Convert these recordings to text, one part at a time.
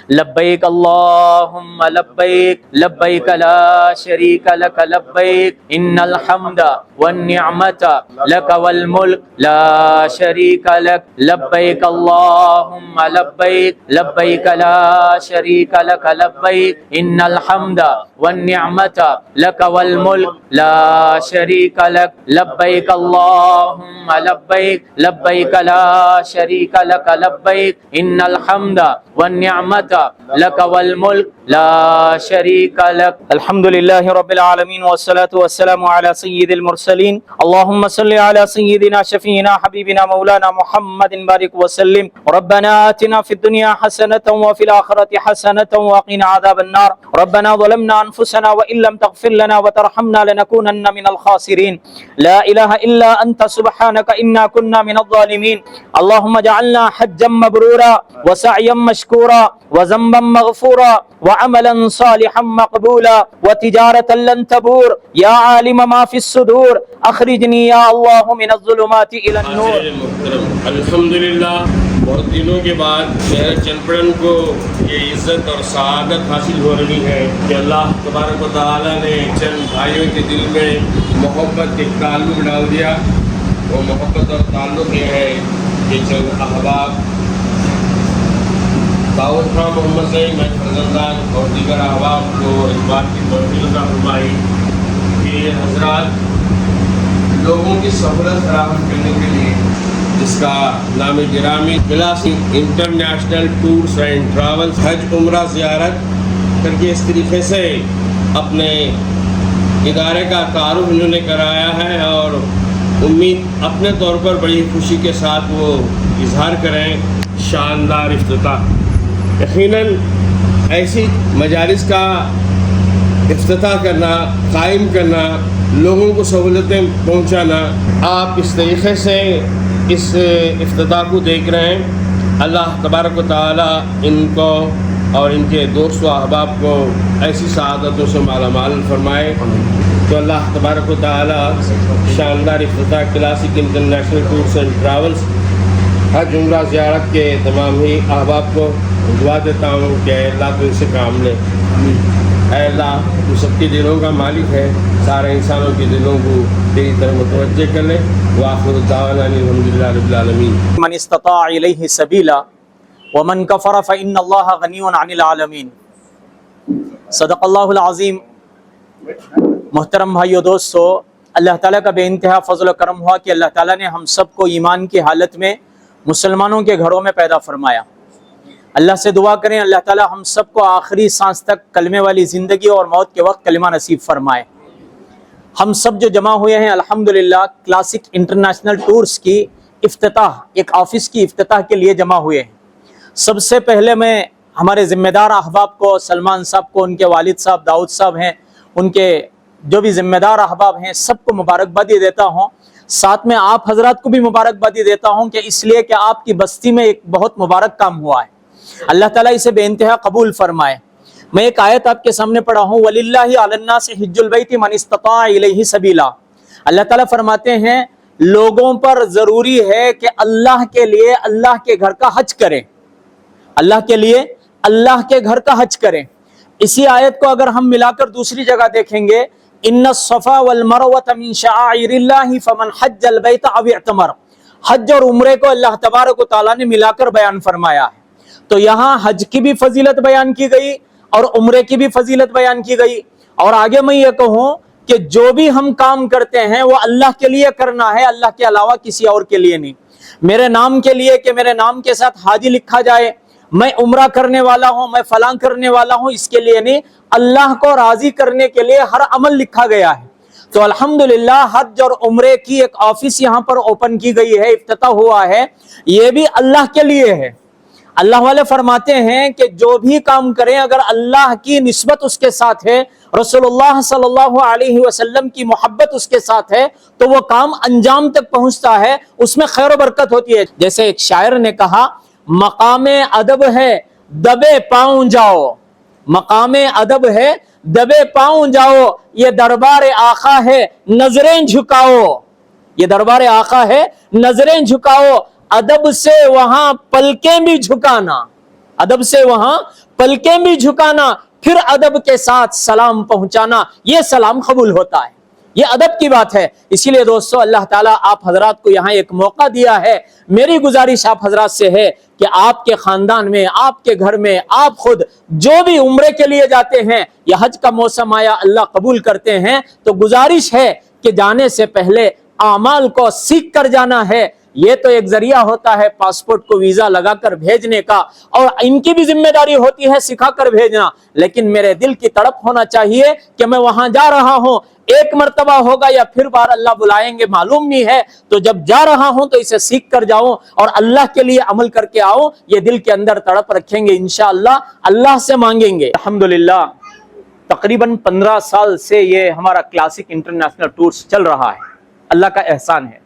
لبیک اللہم لبیک لبیک لا شریک لک لبیک ان الحمد والنعمت لک والملک لا شریک لک لبیک اللہم لبیک لبیک لا شریک لک لبیک ان الحمد والنعمت لک والملک لا شریک لک لبیک اللہم لبیک لبیک لا شریک لک لبیک ان الحمد والنعمت لک والملک لا شریک لک. الحمدللہ رب العالمین والصلاة والسلام علی سید المرسلین. اللہم صلی علی سیدنا شفیعنا حبیبنا مولانا محمد بارک وسلم. ربنا آتنا فی الدنیا حسنة وفی الآخرة حسنة وقنا عذاب النار. ربنا ظلمنا انفسنا وإن لم تغفر لنا وترحمنا لنكونن من الخاسرین. لا الہ الا انت سبحانک انا كنا من الظالمین. اللہم اجعلنا حجا مبرورا وسعیا مشکورا وذنبا مغفورا وعملا صالحا مقبولا وتجارة لن تبور. یا عالم ما فی الصدور اخرجنی یا اللہ من الظلمات الى النور. الحمدللہ بہت دنوں کے بعد شہر چنپڑن کو یہ عزت اور سعادت حاصل ہو رہی ہے کہ اللہ تبارک و تعالیٰ نے چند بھائیوں کے دل میں محبت ایک تعلق ڈال دیا. وہ محبت اور تعلق یہ ہے کہ چند احباب داؤد خان محمد صاحب میں فرزندان اور دیگر احباب کو اس بات کی توفیق عطا فرمائی کہ یہ حضرات لوگوں کی سہولت فراہم کرنے کے لیے جس کا نام گرامی classy international tours and travels حج عمرہ زیارت کر کے اس طریقے سے اپنے ادارے کا تعارف انہوں نے کرایا ہے اور امید اپنے طور پر بڑی خوشی کے ساتھ وہ اظہار کریں. شاندار افتتاح. یقیناً ایسی مجالس کا افتتاح کرنا، قائم کرنا، لوگوں کو سہولتیں پہنچانا، آپ اس طریقے سے اس افتتاح کو دیکھ رہے ہیں. اللہ تبارک و تعالی ان کو اور ان کے دوست و احباب کو ایسی سعادتوں سے مالا مال فرمائے. تو اللہ تبارک و تعالی شاندار افتتاح classic international tours and travels حج عمرہ زیارت کے تمام ہی احباب کو دعا دیتا ہوں کہ اے اللہ تو ان سے کام لے. اے اللہ تو سب کے دلوں کا مالک ہے، سارے انسانوں کے دلوں کو تیری طرف متوجہ کر لے. وآخر دعوانا الحمدللہ رب العالمین. من استطاع الیہ سبیلا ومن کفر فإن اللہ غنی عن العالمین. صدق اللہ العظیم. محترم بھائیو دوستو، اللہ تعالیٰ کا بے انتہا فضل و کرم ہوا کہ اللہ تعالیٰ نے ہم سب کو ایمان کی حالت میں مسلمانوں کے گھروں میں پیدا فرمایا. اللہ سے دعا کریں اللہ تعالیٰ ہم سب کو آخری سانس تک کلمے والی زندگی اور موت کے وقت کلمہ نصیب فرمائے. ہم سب جو جمع ہوئے ہیں الحمدللہ کلاسک انٹرنیشنل ٹورز کی افتتاح، ایک آفس کی افتتاح کے لیے جمع ہوئے ہیں. سب سے پہلے میں ہمارے ذمہ دار احباب کو، سلمان صاحب کو، ان کے والد صاحب داؤد صاحب ہیں، ان کے جو بھی ذمہ دار احباب ہیں سب کو مبارکبادی دیتا ہوں. ساتھ میں آپ حضرات کو بھی مبارکبادی دیتا ہوں کہ اس لیے کہ آپ کی بستی میں ایک بہت مبارک کام ہوا ہے. اللہ تعالیٰ اسے بے انتہا قبول فرمائے. میں ایک آیت آپ کے سامنے پڑھا ہوں، وَلِلَّهِ عَلَى النَّاسِ حِجُّ الْبَيْتِ مَنِ اسْتَطَاعَ إِلَيْهِ سَبِيلًا. اللہ تعالیٰ فرماتے ہیں لوگوں پر ضروری ہے کہ اللہ کے لیے اللہ کے گھر کا حج کریں، اللہ کے لیے اللہ کے گھر کا حج کریں. اسی آیت کو اگر ہم ملا کر دوسری جگہ دیکھیں گے، ان الصفا والمروۃ من شعائر اللہ فمن حج البیت او اعتمر. حج اور عمرے کو اللہ تبارک و تعالیٰ نے ملا کر بیان فرمایا ہے. تو یہاں حج کی بھی فضیلت بیان کی گئی اور عمرے کی بھی فضیلت بیان کی گئی. اور آگے میں یہ کہوں کہ جو بھی ہم کام کرتے ہیں وہ اللہ کے لیے کرنا ہے، اللہ کے علاوہ کسی اور کے لیے نہیں. میرے نام کے لیے کہ میرے نام کے ساتھ حاجی لکھا جائے، میں عمرہ کرنے والا ہوں، میں فلاں کرنے والا ہوں، اس کے لیے نہیں. اللہ کو راضی کرنے کے لیے ہر عمل لکھا گیا ہے. تو الحمدللہ حج اور عمرے کی ایک آفس یہاں پر اوپن کی گئی ہے، افتتاح ہوا ہے، یہ بھی اللہ کے لیے ہے. اللہ والے فرماتے ہیں کہ جو بھی کام کریں اگر اللہ کی نسبت اس کے ساتھ ہے، رسول اللہ صلی اللہ علیہ وسلم کی محبت اس کے ساتھ ہے، تو وہ کام انجام تک پہنچتا ہے، اس میں خیر و برکت ہوتی ہے. جیسے ایک شاعر نے کہا، مقام ادب ہے دبے پاؤں جاؤ، مقام ادب ہے دبے پاؤں جاؤ، یہ دربار آقا ہے نظریں جھکاؤ. یہ دربار آقا ہے نظریں جھکاؤ، ادب سے وہاں پلکیں بھی جھکانا، ادب سے وہاں पलकें भी झुकाना, फिर अदब के साथ सलाम पहुंचाना, ये सलाम कबूल होता है। ये अदब की बात है। इसीलिए दोस्तों, अल्लाह ताला आप हजरात को यहाँ एक मौका दिया है। मेरी गुजारिश आप हजरात से है कि आपके खानदान में, आपके घर में, आप खुद जो भी उम्रे के लिए जाते हैं, या हज का मौसम आया, अल्लाह कबूल करते हैं, तो गुजारिश है कि जाने से पहले आमाल को सीख कर जाना है। ये तो एक जरिया होता है पासपोर्ट को वीजा लगाकर भेजने का, और इनकी भी जिम्मेदारी होती है सिखाकर भेजना, लेकिन मेरे दिल की तड़प होना चाहिए कि मैं वहां जा रहा हूं, एक मर्तबा होगा या फिर बार अल्लाह बुलाएंगे मालूम नहीं है, तो जब जा रहा हूं तो इसे सीख कर जाऊं और अल्लाह के लिए अमल करके आऊं। ये दिल के अंदर तड़प रखेंगे, इंशाअल्लाह अल्लाह से मांगेंगे। अल्हम्दुलिल्लाह, तकरीबन 15 साल से ये हमारा क्लासिक इंटरनेशनल टूर्स चल रहा है। अल्लाह का एहसान है।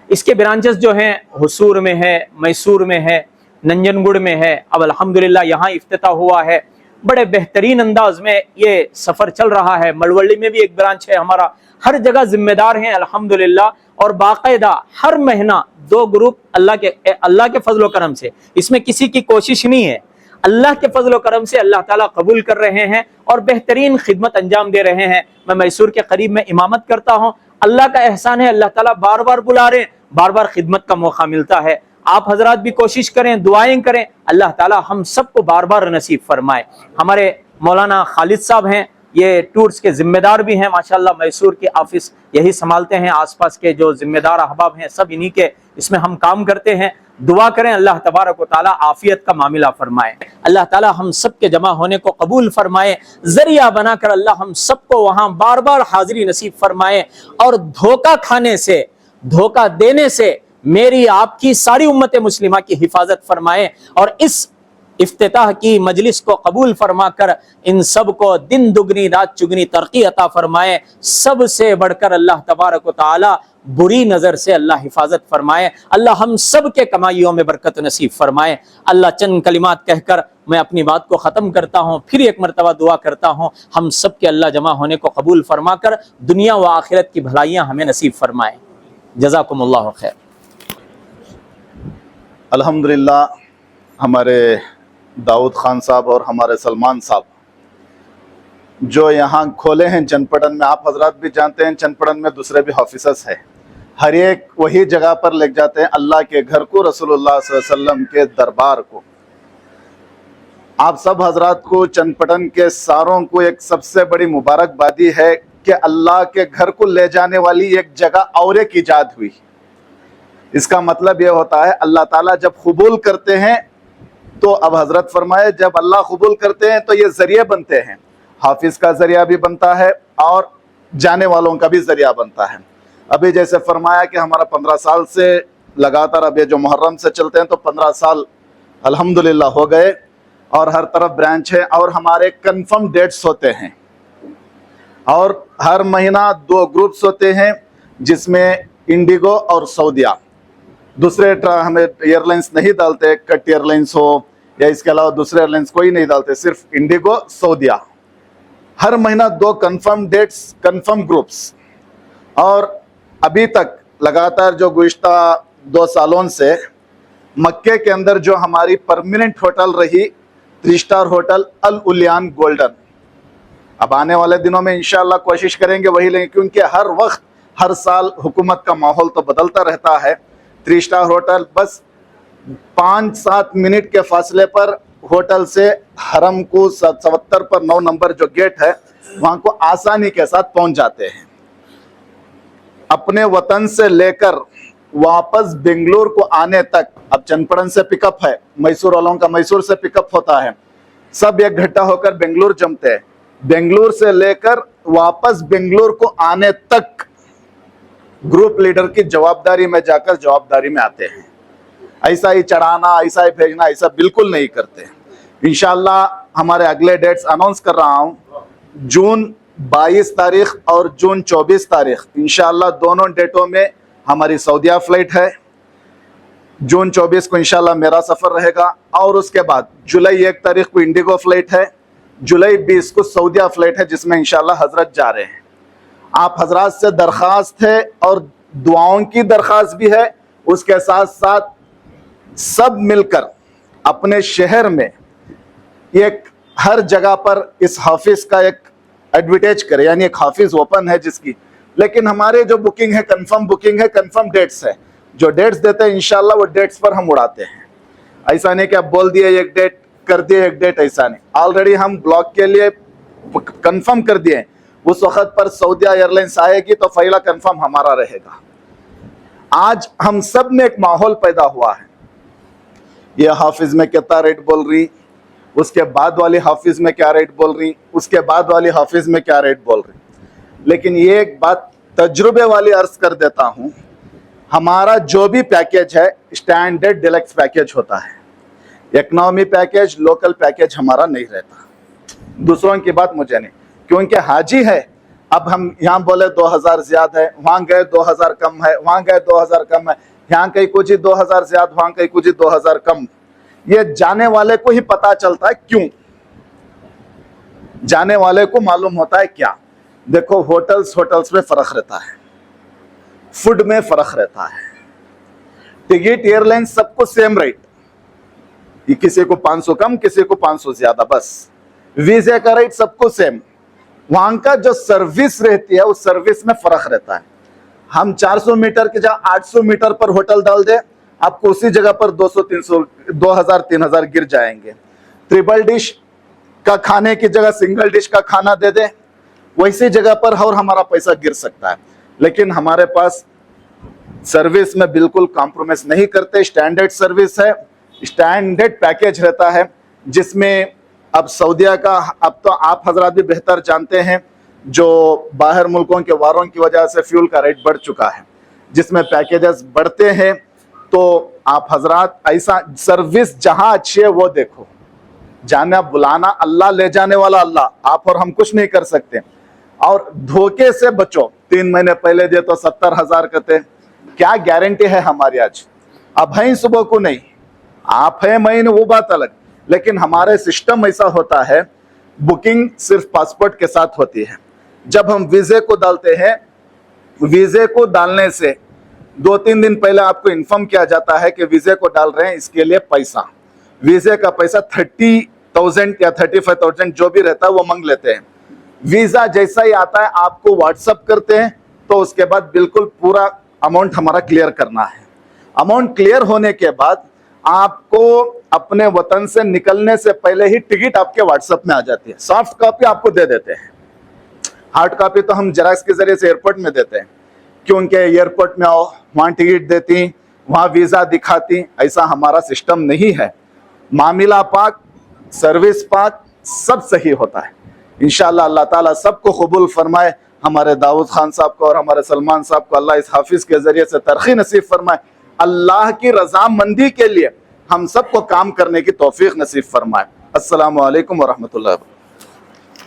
इसके ब्रांचेस जो हैं हुसूर में है, मैसूर में है, नंजनगुड़ में है। अब अल्हम्दुलिल्लाह यहाँ इफ्तिताह हुआ है। बड़े बेहतरीन अंदाज में ये सफर चल रहा है। मड़वल्ली में भी एक ब्रांच है हमारा। हर जगह जिम्मेदार हैं अल्हम्दुलिल्लाह, और बाकायदा हर महीना 2 ग्रुप अल्लाह के फजल करम से, इसमें किसी की कोशिश नहीं है, अल्लाह के फजल करम से अल्लाह ताला कबूल कर रहे हैं और बेहतरीन खिदमत अंजाम दे रहे हैं। मैं मैसूर के करीब में इमामत करता हूँ। अल्लाह का एहसान है, अल्लाह ताला बार बार बुला रहे हैं, बार बार खिदमत का मौका मिलता है। आप हजरात भी कोशिश करें, दुआएं करें, अल्लाह ताला हम सबको बार बार नसीब फरमाए। हमारे मौलाना खालिद साहब हैं, ये टूर्स के जिम्मेदार भी हैं माशाल्लाह। मैसूर के ऑफिस यही संभालते हैं, आसपास के जो जिम्मेदार अहबाब हैं सब इन्हीं के इसमें हम काम करते हैं। दुआ करें अल्लाह तबारक व तआला आफियत का मामला फरमाए। अल्लाह ताला हम सब के जमा होने को कबूल फरमाए। जरिया बनाकर अल्लाह हम सबको वहां बार बार हाजिरी नसीब फरमाए, और धोखा खाने से, धोखा देने से मेरी आपकी सारी उम्मत मुस्लिमा की हिफाजत फरमाए, और इस इफ्तिताह की मजलिस को कबूल फरमाकर इन सब को दिन दुगनी रात चुगनी तरक्की अता फरमाए। सबसे बढ़कर अल्लाह तबारक व तआला बुरी नजर से अल्लाह हिफाजत फरमाए। अल्लाह हम सब के कमाइयों में बरकत नसीब फरमाए। अल्लाह चंद कलिमात कहकर मैं अपनी बात को ख़त्म करता हूँ। फिर एक मरतबा दुआ करता हूँ हम सब के अल्लाह जमा होने को कबूल फरमाकर दुनिया व आखिरत की भलाइयाँ हमें नसीब फरमाए। जज़ाकुमुल्लाह खैर। अल्हम्दुलिल्लाह, हमारे दाऊद खान साहब और हमारे सलमान साहब जो यहाँ खोले हैं चनपड़न में, आप हजरात भी जानते हैं चनपड़न में दूसरे भी ऑफिसर्स हैं, हर एक वही जगह पर ले जाते हैं अल्लाह के घर को, रसूलुल्लाह सल्लल्लाहु अलैहि वसल्लम के दरबार को। आप सब हजरात को, चनपड़न के सारों को एक सबसे बड़ी मुबारकबादी है कि अल्लाह के घर को ले जाने वाली एक जगह और एक ईजाद हुई। इसका मतलब यह होता है अल्लाह ताला जब कबूल करते हैं तो, अब हजरत फरमाए जब अल्लाह कबूल करते हैं तो ये जरिए बनते हैं, हाफिज का जरिया भी बनता है और जाने वालों का भी जरिया बनता है। अभी जैसे फरमाया कि हमारा 15 साल से लगातार, अब ये जो मुहर्रम से चलते हैं तो 15 साल अल्हम्दुलिल्लाह हो गए, और हर तरफ ब्रांच है, और हमारे कंफर्म डेट्स होते हैं, और हर महीना 2 ग्रुप्स होते हैं जिसमें इंडिगो और सऊदिया, दूसरे हमें एयरलाइंस नहीं डालते, कट एयरलाइंस हो या इसके अलावा दूसरे एयरलाइंस कोई नहीं डालते, सिर्फ इंडिगो सऊदिया। हर महीना 2 कंफर्म डेट्स, कंफर्म ग्रुप्स। और अभी तक लगातार जो गुज़िश्ता 2 सालों से मक्के के अंदर जो हमारी परमानेंट होटल रही 3 स्टार होटल अल उलियान गोल्डन, अब आने वाले दिनों में इंशाअल्लाह कोशिश करेंगे वही लेंगे, क्योंकि हर वक्त हर साल हुकूमत का माहौल तो बदलता रहता है। 3 स्टार होटल बस 5-7 मिनट के फासले पर होटल से हरम को 77 पर 9 नंबर जो गेट है वहां को आसानी के साथ पहुंच जाते हैं। अपने वतन से लेकर वापस बेंगलुरु को आने तक, अब चनपड़न से पिकअप है, मैसूर वालों का मैसूर से पिकअप होता है, सब एक इकट्ठा होकर बेंगलुरु जमते हैं। बेंगलुरु से लेकर वापस बेंगलुरु को आने तक ग्रुप लीडर की जवाबदारी में जाकर जवाबदारी में आते हैं। ऐसा ही चढ़ाना, ऐसा ही भेजना, ऐसा बिल्कुल नहीं करते। इंशाअल्लाह हमारे अगले डेट्स अनाउंस कर रहा हूँ, जून 22 तारीख और जून 24 तारीख इंशाअल्लाह दोनों डेटों में हमारी सऊदीया फ्लाइट है। जून 24 को इंशाअल्लाह मेरा सफ़र रहेगा, और उसके बाद जुलाई 1 तारीख को इंडिगो फ्लाइट है, जुलाई 20 को सऊदीया फ्लाइट है जिसमें इंशाअल्लाह हजरत जा रहे हैं। आप हजरात से दरख्वास्त है और दुआओं की दरख्वास्त भी है, उसके साथ साथ सब मिलकर अपने शहर में एक हर जगह पर इस हाफिज का एक एडवर्टाइज करे, यानी एक हाफिज ओपन है जिसकी, लेकिन हमारे जो बुकिंग है कंफर्म बुकिंग है, कंफर्म डेट्स है, जो डेट्स देते हैं इंशाल्लाह वो डेट्स पर हम उड़ाते हैं। ऐसा नहीं कि आप बोल दिए एक डेट कर दिए एक डेट, ऐसा नहीं, ऑलरेडी हम ब्लॉक के लिए कंफर्म कर दिए। उस वक्त पर सऊदिया एयरलाइंस आएगी तो पहला कंफर्म हमारा रहेगा। आज हम सब में एक माहौल पैदा हुआ है, ये हाफिज में कितना रेट बोल रही, उसके बाद वाली हाफिज में क्या रेट बोल रही, उसके बाद वाली हाफिज में क्या रेट बोल रही। लेकिन ये एक बात तजुर्बे वाली अर्ज कर देता हूँ, हमारा जो भी पैकेज है स्टैंडर्ड डिलक्स पैकेज होता है, इकोनॉमी पैकेज लोकल पैकेज हमारा नहीं रहता। दूसरों की बात मुझे नहीं, क्योंकि हाजी है, अब हम यहाँ बोले 2000 ज्यादा है, वहाँ गए 2000 कम है, वहाँ गए 2000 कम है, यहाँ कहीं कुछ ही 2000 ज्यादा, वहाँ कहीं कुछ ही 2000 कम। ये जाने वाले को ही पता चलता है, क्यों जाने वाले को मालूम होता है क्या। देखो होटल्स में फर्क रहता है, फूड में फर्क रहता है, टिकट एयरलाइन सबको सेम रेट, किसी को 500 कम किसी को 500 ज्यादा, बस वीजा का रेट सबको सेम। वहां का जो सर्विस रहती है उस सर्विस में फर्क रहता है। हम 400 मीटर की जगह 800 मीटर पर होटल डाल दे, आपको उसी जगह पर 200-300 2000-3000 गिर जाएंगे। ट्रिपल डिश का खाने की जगह सिंगल डिश का खाना दे दे, वैसी जगह पर और हमारा पैसा गिर सकता है। लेकिन हमारे पास सर्विस में बिल्कुल कॉम्प्रोमाइज नहीं करते, स्टैंडर्ड सर्विस है, स्टैंडर्ड पैकेज रहता है, जिसमें अब सऊदिया का, अब तो आप हजरात भी बेहतर जानते हैं, जो बाहर मुल्कों के वारों की वजह से फ्यूल का रेट बढ़ चुका है, जिसमें पैकेजेस बढ़ते हैं। तो आप हजरात ऐसा सर्विस जहां अच्छी है वो देखो, जाना बुलाना अल्लाह, ले जाने वाला अल्लाह, आप और हम कुछ नहीं कर सकते। और धोखे से बचो, 3 महीने पहले दे तो 70,000 करते, क्या गारंटी है हमारी आज। अब है सुबह को नहीं, आप है महीने वो बात अलग, लेकिन हमारे सिस्टम ऐसा होता है, बुकिंग सिर्फ पासपोर्ट के साथ होती है। जब हम वीजे को डालते हैं, वीजे को डालने से 2-3 दिन पहले आपको इन्फॉर्म किया जाता है कि वीजे को डाल रहे हैं, इसके लिए पैसा, वीजे का पैसा 30,000 या 35,000 जो भी रहता है वो मांग लेते हैं। वीजा जैसा ही आता है आपको व्हाट्सअप करते हैं, तो उसके बाद बिल्कुल पूरा अमाउंट हमारा क्लियर करना है। अमाउंट क्लियर होने के बाद आपको अपने वतन से निकलने से पहले ही टिकट आपके व्हाट्सएप में आ जाती है, सॉफ्ट कॉपी आपको दे देते हैं। हार्ड कॉपी तो हम जेरॉक्स के जरिए से एयरपोर्ट में देते हैं, क्योंकि एयरपोर्ट में आओ, वहाँ टिकट देती, वहाँ वीज़ा दिखाती, ऐसा हमारा सिस्टम नहीं है। मामला पाक, सर्विस पाक, सब सही होता है। इंशाअल्लाह अल्लाह ताला सबको कबूल फरमाए, हमारे दाऊद खान साहब को और हमारे सलमान साहब को अल्लाह इस हाफिज के जरिए से तरक्की नसीब फरमाए। अल्लाह की रजामंदी के लिए हम सबको काम करने की तौफीक नसीब फरमाए। अस्सलामु अलैकुम व रहमतुल्लाह।